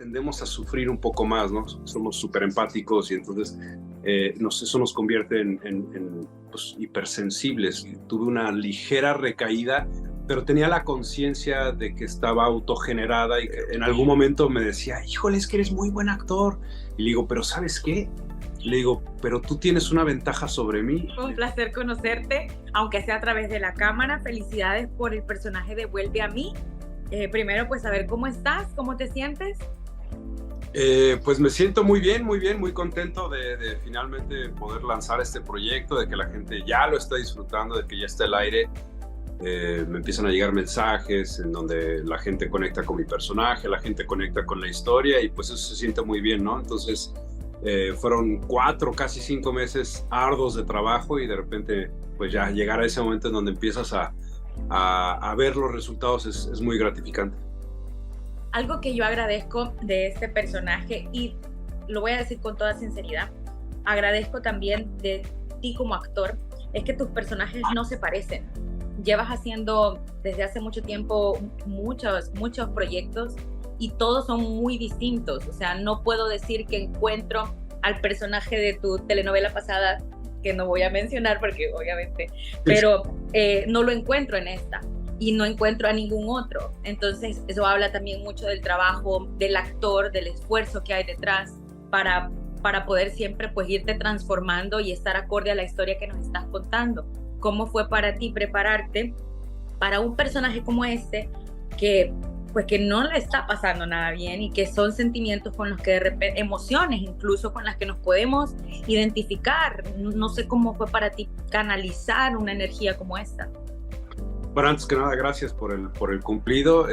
tendemos a sufrir un poco más, ¿no? Somos súper empáticos y entonces eso nos convierte en pues, hipersensibles. Tuve una ligera recaída, pero tenía la conciencia de que estaba autogenerada y que en algún momento me decía, híjole, es que eres muy buen actor. Y le digo, pero ¿sabes qué? Le digo, pero tú tienes una ventaja sobre mí. Un placer conocerte, aunque sea a través de la cámara. Felicidades por el personaje de Vuelve a mí. Primero, pues saber cómo estás, cómo te sientes. Pues me siento muy bien, muy contento de finalmente poder lanzar este proyecto, de que la gente ya lo está disfrutando, de que ya está al aire. Me empiezan a llegar mensajes en donde la gente conecta con mi personaje, la gente conecta con la historia y pues eso se siente muy bien, ¿no? Entonces fueron 4, casi 5 meses arduos de trabajo y de repente pues ya llegar a ese momento en donde empiezas a ver los resultados es muy gratificante. Algo que yo agradezco de este personaje, y lo voy a decir con toda sinceridad, agradezco también de ti como actor, es que tus personajes no se parecen. Llevas haciendo desde hace mucho tiempo muchos proyectos y todos son muy distintos. O sea, no puedo decir que encuentro al personaje de tu telenovela pasada, que no voy a mencionar porque obviamente, pero no lo encuentro en esta y no encuentro a ningún otro. Entonces eso habla también mucho del trabajo del actor, del esfuerzo que hay detrás para poder siempre pues irte transformando y estar acorde a la historia que nos estás contando. ¿Cómo fue para ti prepararte para un personaje como este que no le está pasando nada bien y que son sentimientos con los que de repente, emociones incluso con las que nos podemos identificar? No sé cómo fue para ti canalizar una energía como esta. Bueno, antes que nada, gracias por el cumplido.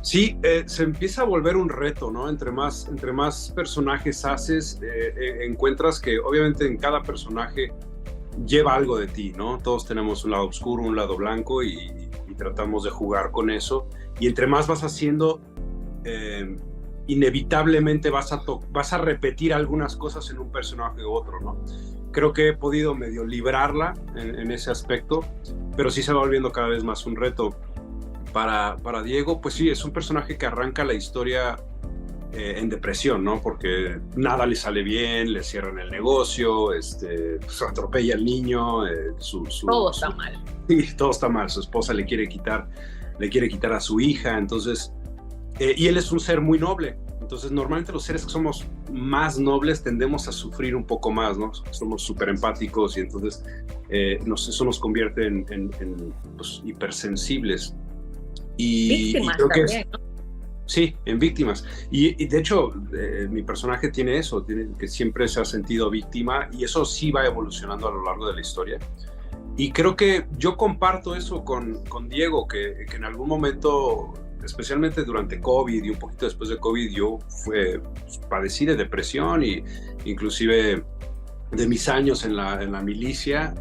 Sí, se empieza a volver un reto, ¿no? Entre más personajes haces, encuentras que obviamente en cada personaje lleva algo de ti, ¿no? Todos tenemos un lado oscuro, un lado blanco y tratamos de jugar con eso. Y entre más vas haciendo, inevitablemente vas a repetir algunas cosas en un personaje u otro, ¿no? Creo que he podido medio librarla en ese aspecto, pero sí se va volviendo cada vez más un reto. Para Diego, pues sí, es un personaje que arranca la historia en depresión, ¿no? Porque nada le sale bien, le cierran el negocio, pues atropella al niño, todo está mal. Sí, todo está mal. Su esposa le quiere quitar a su hija, entonces, y él es un ser muy noble. Entonces, normalmente los seres que somos más nobles tendemos a sufrir un poco más, ¿no? Somos súper empáticos y entonces eso nos convierte en pues, hipersensibles. Víctimas y creo que también, ¿no? Sí, en víctimas. Y de hecho, mi personaje tiene eso, que siempre se ha sentido víctima y eso sí va evolucionando a lo largo de la historia. Y creo que yo comparto eso con Diego, que en algún momento, especialmente durante COVID y un poquito después de COVID, yo padecí de depresión y inclusive de mis años en la milicia,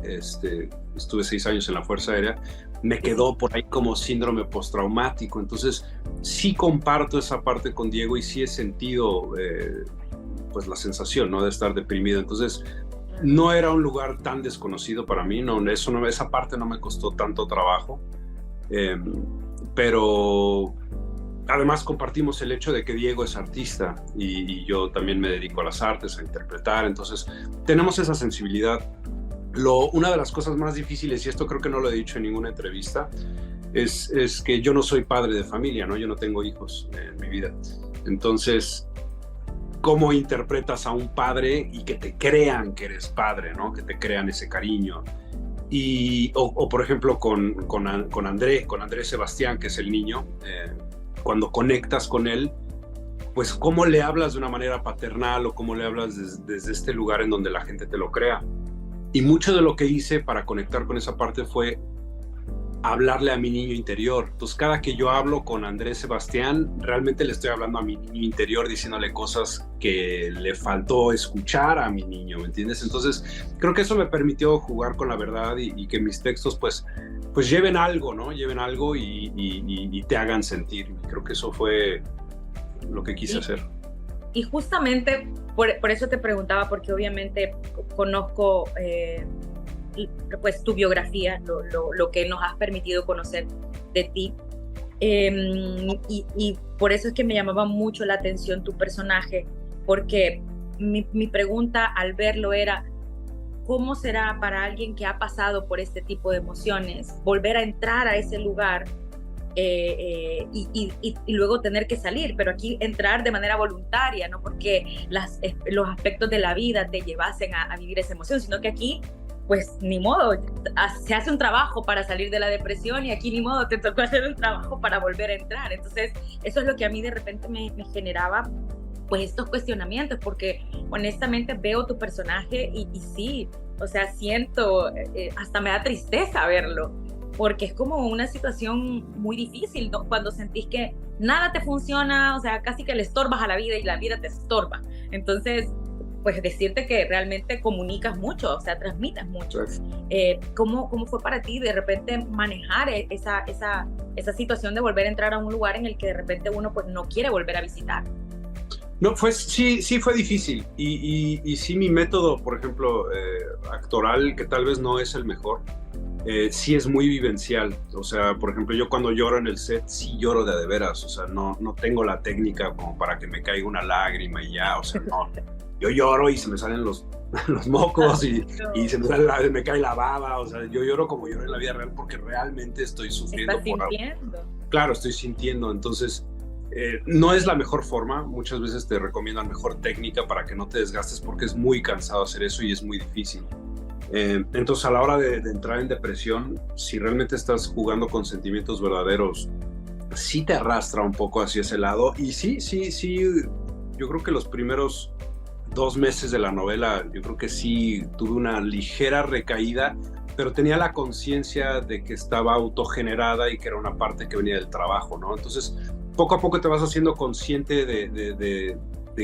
estuve 6 años en la Fuerza Aérea, me quedó por ahí como síndrome postraumático. Entonces sí comparto esa parte con Diego y sí he sentido pues la sensación, ¿no? De estar deprimido. Entonces no era un lugar tan desconocido para mí, esa parte no me costó tanto trabajo, pero además compartimos el hecho de que Diego es artista y yo también me dedico a las artes, a interpretar, entonces tenemos esa sensibilidad. Una de las cosas más difíciles, y esto creo que no lo he dicho en ninguna entrevista, es que yo no soy padre de familia, ¿no? Yo no tengo hijos en mi vida. Entonces, ¿cómo interpretas a un padre y que te crean que eres padre, ¿no? Que te crean ese cariño. O por ejemplo, con Andrés Sebastián, que es el niño, cuando conectas con él, pues cómo le hablas de una manera paternal o cómo le hablas desde este lugar en donde la gente te lo crea. Y mucho de lo que hice para conectar con esa parte fue hablarle a mi niño interior. Entonces, cada que yo hablo con Andrés Sebastián, realmente le estoy hablando a mi niño interior, diciéndole cosas que le faltó escuchar a mi niño, ¿me entiendes? Entonces, creo que eso me permitió jugar con la verdad y que mis textos, pues lleven algo, ¿no? Lleven algo y te hagan sentir. Creo que eso fue lo que quise hacer. Y justamente por eso te preguntaba, porque obviamente conozco pues tu biografía, lo que nos has permitido conocer de ti. Y por eso es que me llamaba mucho la atención tu personaje, porque mi pregunta al verlo era, ¿cómo será para alguien que ha pasado por este tipo de emociones volver a entrar a ese lugar y luego tener que salir? Pero aquí entrar de manera voluntaria, no porque los aspectos de la vida te llevasen a vivir esa emoción, sino que aquí, pues ni modo, se hace un trabajo para salir de la depresión y aquí ni modo, te tocó hacer un trabajo para volver a entrar. Entonces, eso es lo que a mí de repente me generaba pues estos cuestionamientos, porque honestamente veo tu personaje y sí, o sea, siento, hasta me da tristeza verlo, porque es como una situación muy difícil, ¿no? Cuando sentís que nada te funciona, o sea, casi que le estorbas a la vida y la vida te estorba. Entonces, pues decirte que realmente comunicas mucho, o sea, transmites mucho. ¿Cómo fue para ti de repente manejar esa situación de volver a entrar a un lugar en el que de repente uno pues no quiere volver a visitar? No, sí fue difícil y sí mi método, por ejemplo, actoral, que tal vez no es el mejor, sí es muy vivencial. O sea, por ejemplo, yo cuando lloro en el set, sí lloro de veras, o sea, no tengo la técnica como para que me caiga una lágrima y ya, o sea, no. Yo lloro y se me salen los mocos y se me cae la baba, o sea, yo lloro como lloro en la vida real porque realmente estoy sufriendo. ¿Estás sintiendo? Claro, estoy sintiendo, entonces... no es la mejor forma, muchas veces te recomiendan mejor técnica para que no te desgastes porque es muy cansado hacer eso y es muy difícil. Entonces a la hora de entrar en depresión, si realmente estás jugando con sentimientos verdaderos, sí te arrastra un poco hacia ese lado y sí, yo creo que los primeros 2 meses de la novela, yo creo que sí tuve una ligera recaída, pero tenía la conciencia de que estaba autogenerada y que era una parte que venía del trabajo, ¿no? Entonces, poco a poco te vas haciendo consciente de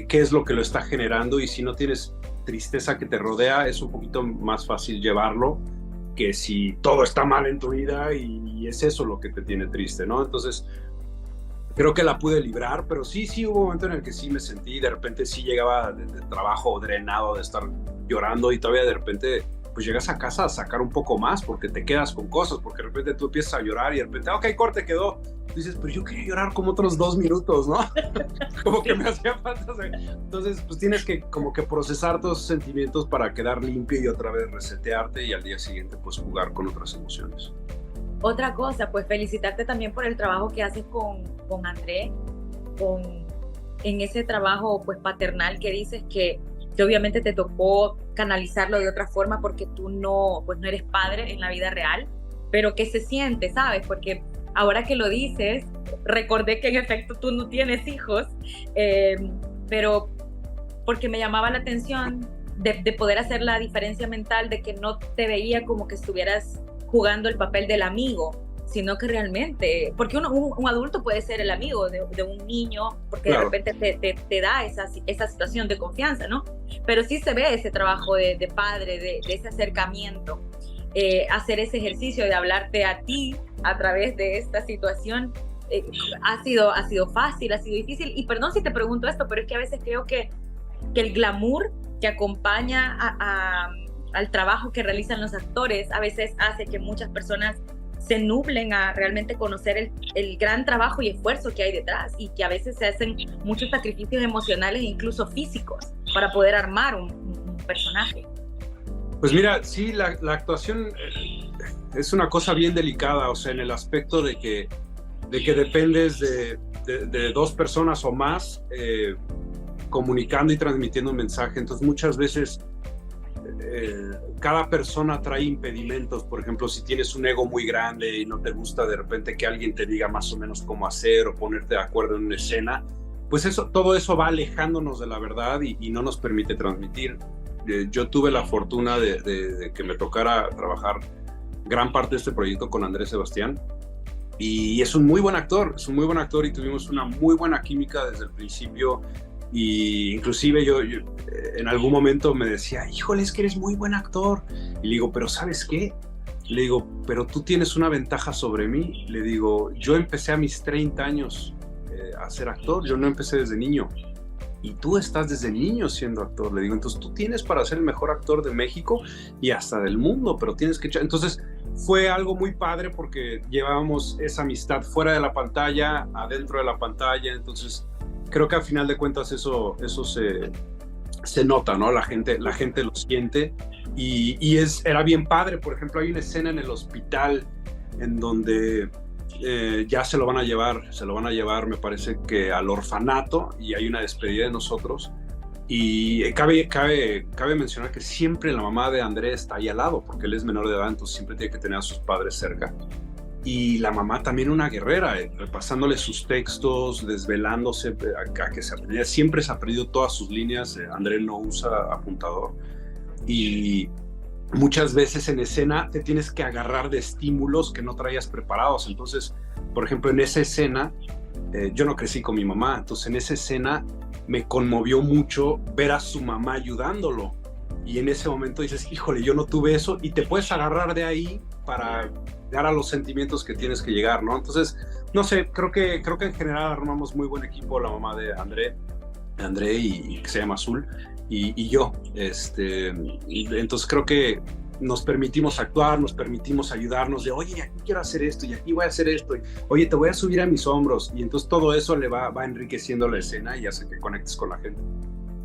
qué es lo que lo está generando y si no tienes tristeza que te rodea, es un poquito más fácil llevarlo que si todo está mal en tu vida y es eso lo que te tiene triste, ¿no? Entonces, creo que la pude librar, pero sí hubo un momento en el que sí me sentí, de repente sí llegaba de trabajo drenado de estar llorando y todavía de repente pues llegas a casa a sacar un poco más porque te quedas con cosas, porque de repente tú empiezas a llorar y de repente, ok, corte, quedó. Dices, pero yo quería llorar como otros 2 minutos, ¿no? Como que me hacía falta. Entonces, pues tienes que como que procesar todos esos sentimientos para quedar limpio y otra vez resetearte y al día siguiente pues jugar con otras emociones. Otra cosa, pues felicitarte también por el trabajo que haces con André, en ese trabajo pues paternal que dices que obviamente te tocó canalizarlo de otra forma porque tú no eres padre en la vida real, pero que se siente, ¿sabes? Porque ahora que lo dices, recordé que en efecto tú no tienes hijos, pero porque me llamaba la atención de poder hacer la diferencia mental de que no te veía como que estuvieras jugando el papel del amigo, sino que realmente, porque un adulto puede ser el amigo de un niño, porque claro, de repente te da esa situación de confianza, ¿no? Pero sí se ve ese trabajo de padre, de ese acercamiento, hacer ese ejercicio de hablarte a ti a través de esta situación, ha sido fácil, ha sido difícil, y perdón si te pregunto esto, pero es que a veces creo que el glamour que acompaña al trabajo que realizan los actores a veces hace que muchas personas se nublen a realmente conocer el gran trabajo y esfuerzo que hay detrás y que a veces se hacen muchos sacrificios emocionales e incluso físicos para poder armar un personaje. Pues mira, sí, la actuación es una cosa bien delicada, o sea, en el aspecto de que dependes de 2 personas o más comunicando y transmitiendo un mensaje, entonces muchas veces cada persona trae impedimentos. Por ejemplo, si tienes un ego muy grande y no te gusta de repente que alguien te diga más o menos cómo hacer o ponerte de acuerdo en una escena, pues todo eso va alejándonos de la verdad y no nos permite transmitir. Yo tuve la fortuna de que me tocara trabajar gran parte de este proyecto con Andrés Sebastián y es un muy buen actor y tuvimos una muy buena química desde el principio. Y inclusive yo en algún momento me decía, híjole, es que eres muy buen actor. Y le digo, pero ¿sabes qué? Le digo, pero tú tienes una ventaja sobre mí. Le digo, yo empecé a mis 30 años a ser actor, yo no empecé desde niño. y tú estás desde niño siendo actor. Le digo, entonces tú tienes para ser el mejor actor de México y hasta del mundo, pero tienes que echar. Entonces fue algo muy padre porque llevábamos esa amistad fuera de la pantalla, adentro de la pantalla. Entonces creo que al final de cuentas eso se nota, ¿no? La gente lo siente y era bien padre. Por ejemplo, hay una escena en el hospital en donde ya se lo van a llevar, me parece que al orfanato, y hay una despedida de nosotros. Y cabe mencionar que siempre la mamá de André está ahí al lado, porque él es menor de edad, entonces siempre tiene que tener a sus padres cerca. Y la mamá también una guerrera, repasándole sus textos, desvelándose a que se aprendía. Siempre se ha aprendido todas sus líneas. André no usa apuntador. Y muchas veces en escena te tienes que agarrar de estímulos que no traías preparados. Entonces, por ejemplo, en esa escena, yo no crecí con mi mamá, entonces en esa escena me conmovió mucho ver a su mamá ayudándolo. Y en ese momento dices, híjole, yo no tuve eso, y te puedes agarrar de ahí para llegar a los sentimientos que tienes que llegar, ¿no? Entonces, no sé, creo que en general armamos muy buen equipo, la mamá de André y que se llama Azul, y yo. Entonces creo que nos permitimos actuar, nos permitimos ayudarnos de, oye, aquí quiero hacer esto, y aquí voy a hacer esto, y, oye, te voy a subir a mis hombros, y entonces todo eso le va enriqueciendo la escena y hace que conectes con la gente.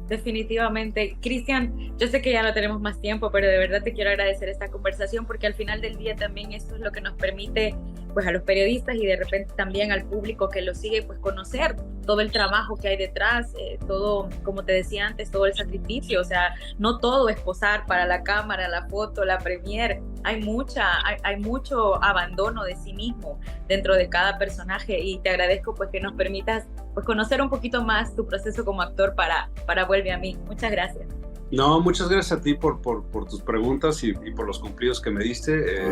Definitivamente. Cristian, yo sé que ya no tenemos más tiempo, pero de verdad te quiero agradecer esta conversación, porque al final del día también esto es lo que nos permite, pues, a los periodistas y de repente también al público que lo sigue, pues conocer todo el trabajo que hay detrás, todo, como te decía antes, todo el sacrificio. O sea, no todo es posar para la cámara, la foto, la premiere. Hay mucho abandono de sí mismo dentro de cada personaje, y te agradezco pues que nos permitas pues conocer un poquito más tu proceso como actor para Vuelve a mí. Muchas gracias. No, muchas gracias a ti por tus preguntas y por los cumplidos que me diste.